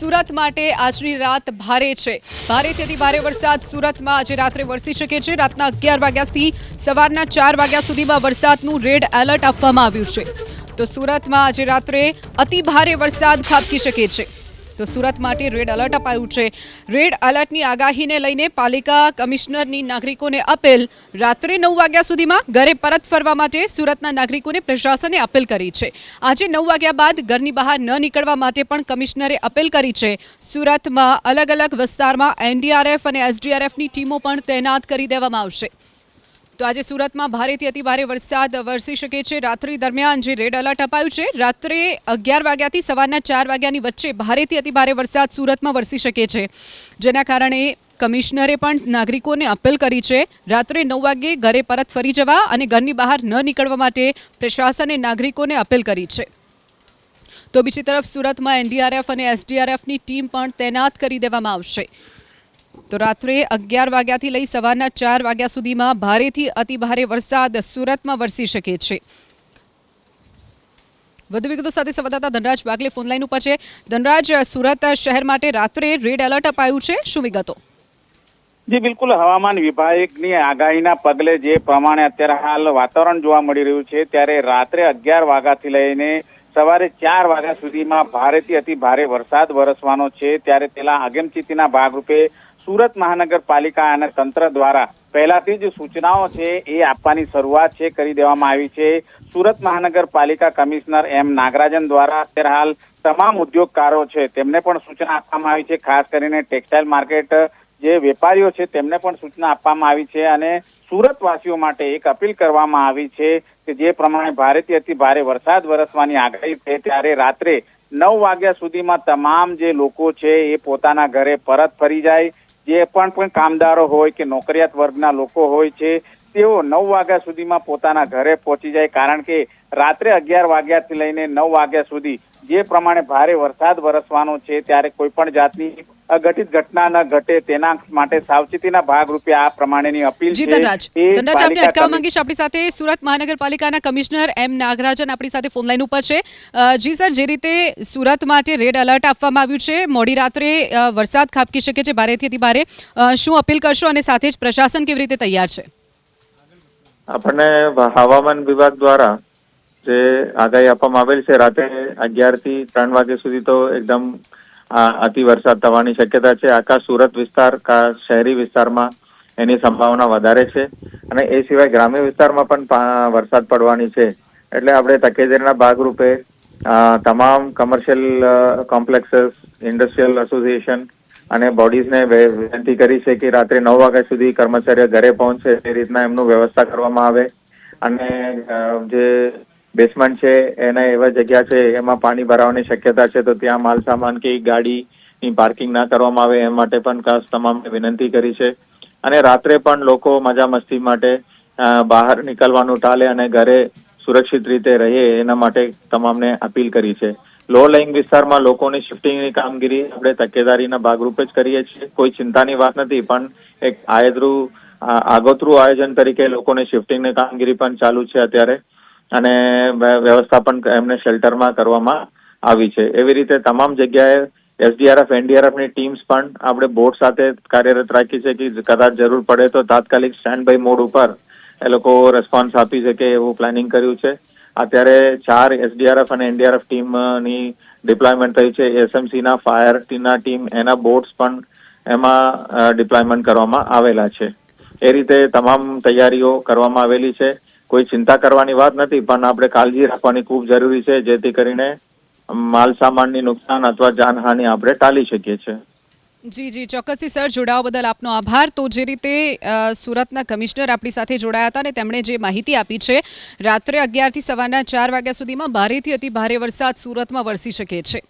સુરત માટે આજની રાત ભારે છે। ભારેથી અતિ ભારે વરસાદ સુરતમાં આજે રાત્રે વરસી શકે છે। રાતના 11 વાગ્યાથી સવારના 4 વાગ્યા સુધીમાં વરસાદનું રેડ એલર્ટ આપવામાં આવ્યું છે। તો સુરતમાં આજે રાત્રે અતિ ભારે વરસાદ ખાબકી શકે છે। તો સુરત માટે રેડ એલર્ટ અપાયું છે। રેડ એલર્ટની આગાહીને લઈને પાલિકા કમિશનરની નાગરિકોને અપીલ। રાત્રે 9 વાગ્યા સુધીમાં ઘરે પરત ફરવા માટે સુરતના નાગરિકોને પ્રશાસને અપીલ કરી છે। આજે 9 વાગ્યા બાદ ઘરની બહાર ન નીકળવા માટે પણ કમિશનરે અપીલ કરી છે। સુરતમાં અલગ અલગ વિસ્તારમાં એનડીઆરએફ અને એસડીઆરએફની ટીમો પણ તૈનાત કરી દેવામાં આવશે। તો આજે સુરતમાં ભારેથી અતિ ભારે વરસાદ વરસી શકે છે। રાત્રિ દરમિયાન જે રેડ એલર્ટ અપાયું છે, રાત્રે 11 વાગ્યાથી સવારના 4 વાગ્યાની વચ્ચે ભારેથી અતિ ભારે વરસાદ સુરતમાં વરસી શકે છે, જેના કારણે કમિશનરે પણ નાગરિકોને અપીલ કરી છે રાત્રે 9 વાગ્યે ઘરે પરત ફરી જવા અને ઘરની બહાર ન નીકળવા માટે પ્રશાસને નાગરિકોને અપીલ કરી છે। તો બીજી તરફ સુરતમાં એનડીઆરએફ અને એસડીઆરએફની ટીમ પણ તૈનાત કરી દેવામાં આવશે। તો રાત્રે 11 વાગ્યાથી લઈ સવારના 4 વાગ્યા સુધીમાં ભારેથી અતિ ભારે વરસાદ સુરતમાં વરસી શકે છે। વધુ વિગતો સાથે સંવાદદાતા ધનરાજ બાગલે ફોનલાઈન ઉપર છે। ધનરાજ, સુરત શહેર માટે રાત્રે રેડ એલર્ટ અપાયું છે, શું વિગતો? જી બિલકુલ, હવામાન વિભાગની આગાહીના પગલે જે પ્રમાણે અત્યારે હાલ વાતાવરણ જોવા મળી રહ્યું છે, ત્યારે રાત્રે 11 વાગ્યાથી લઈને સવારે 4 વાગ્યા સુધીમાં ભારેથી અતિ ભારે વરસાદ વરસવાનો છે। ત્યારે તેના અગમચેતીના ભાગરૂપે સુરત મહાનગરપાલિકા અને તંત્ર દ્વારા પહેલાથી જ સૂચનાઓ છે એ આપવાની શરૂઆત છે કરી દેવામાં આવી છે। સુરત મહાનગરપાલિકા કમિશનર એમ નાગરાજન દ્વારા અત્યારે હાલ તમામ ઉદ્યોગકારો છે તેમને પણ સૂચના આપવામાં આવી છે। ખાસ કરીને ટેક્સટાઇલ માર્કેટ જે વેપારીઓ છે તેમને પણ સૂચના આપવામાં આવી છે અને સુરતવાસીઓ માટે એક અપીલ કરવામાં આવી છે કે જે પ્રમાણે ભારેથી અતિ ભારે વરસાદ વરસવાની આગાહી છે, ત્યારે રાત્રે 9 વાગ્યા સુધીમાં તમામ જે લોકો છે એ પોતાના ઘરે પરત ફરી જાય। જે પણ કામદારો હોય કે નોકરિયાત વર્ગના લોકો હોય છે તેઓ 9 વાગ્યા સુધીમાં પોતાના ઘરે પહોંચી જાય, કારણ કે રાત્રે 11 વાગ્યાથી લઈને 9 વાગ્યા સુધી જે પ્રમાણે ભારે વરસાદ વરસવાનો છે, ત્યારે કોઈ પણ જાતની અઘટિત ઘટના ન ઘટે તેના માટે સાવચેતીના ભાગરૂપે આ પ્રમાણેની અપીલ છે। ધનરાજ, આપને અટકાવવા માંગીશ આપણી સાથે સુરત મહાનગરપાલિકાના કમિશનર એમ નાગરાજન આપણી સાથે ફોનલાઈન ઉપર છે। જી સર, જે રીતે સુરત માટે રેડ એલર્ટ આપવામાં આવ્યું છે, મોડી રાત્રે વરસાદ ખાબકી શકે છે ભારેથી અતિ ભારે, શું અપીલ કરશો અને સાથે જ પ્રશાસન કેવી રીતે તૈયાર છે? આપણને હવામાન વિભાગ દ્વારા જે આગાહી આપવામાં આવેલ છે, રાત્રે 11 થી 3 વાગ્યા સુધી તો એકદમ અતિ વરસાદ થવાની શક્યતા છે। આખા સુરત વિસ્તાર શહેરી વિસ્તારમાં એની સંભાવના વધારે છે અને એ સિવાય ગ્રામ્ય વિસ્તારમાં પણ વરસાદ પડવાની છે। એટલે આપણે તકેદારીના ભાગરૂપે તમામ કમર્શિયલ કોમ્પ્લેક્સીસ, ઇન્ડસ્ટ્રીયલ એસોસિએશન અને બોડીઝને વિનંતી કરી છે કે રાત્રે 9 વાગ્યા સુધી કર્મચારીઓ ઘરે પહોંચે તે રીતના એમનું વ્યવસ્થા કરવામાં આવે અને જે બેસમેન્ટ છે એના એવા જગ્યા છે એમાં પાણી ભરાવાની શક્યતા છે, તો ત્યાં માલ સામાન કે ગાડીની પાર્કિંગ ના કરવામાં આવે એ માટે પણ ખાસ તમામને વિનંતી કરી છે। અને રાત્રે પણ લોકો મજા મસ્તી માટે બહાર નીકળવાનું ટાળે અને ઘરે સુરક્ષિત રીતે રહે એના માટે તમામને અપીલ કરી છે। લો લાઇંગ વિસ્તારમાં લોકોની શિફ્ટિંગની કામગીરી આપણે તકેદારીના ભાગરૂપે જ કરીએ છીએ, કોઈ ચિંતાની વાત નથી, પણ એક આગોતરું આયોજન તરીકે લોકોની શિફ્ટિંગની કામગીરી પણ ચાલુ છે અત્યારે અને વ્યવસ્થા પણ એમને શેલ્ટરમાં કરવામાં આવી છે। એવી રીતે તમામ જગ્યાએ એસડીઆરએફ, એનડીઆરએફની ટીમ્સ પણ આપણે બોટ સાથે કાર્યરત રાખી છે કે કદાચ જરૂર પડે તો તાત્કાલિક સ્ટેન્ડ બાય મોડ ઉપર એ લોકો રેસ્પોન્સ આપી શકે એવું પ્લાનિંગ કર્યું છે। અત્યારે 4 એસડીઆરએફ અને એનડીઆરએફ ટીમની ડિપ્લોયમેન્ટ થઈ છે। એસએમસીના ફાયરના ટીમ એના બોટ્સ પણ એમાં ડિપ્લોયમેન્ટ કરવામાં આવેલા છે। એ રીતે તમામ તૈયારીઓ કરવામાં આવેલી છે। કોઈ ચિંતા કરવાની વાત નથી, પણ આપણે કાળજી રાખવાની ખૂબ જરૂરી છે, જેથી કરીને માલ સામાનની નુકસાન અથવા જાનહાનિ આપણે ટાળી શકીએ છીએ। જી ચોક્કસથી સર, જોડાવા બદલ આપનો આભાર। તો જે રીતે સુરતના કમિશનર આપણી સાથે જોડાયા હતા અને તેમણે જે માહિતી આપી છે, રાત્રે 11 થી સવારના 4 વાગ્યા સુધીમાં ભારેથી અતિ ભારે વરસાદ સુરતમાં વરસી શકે છે।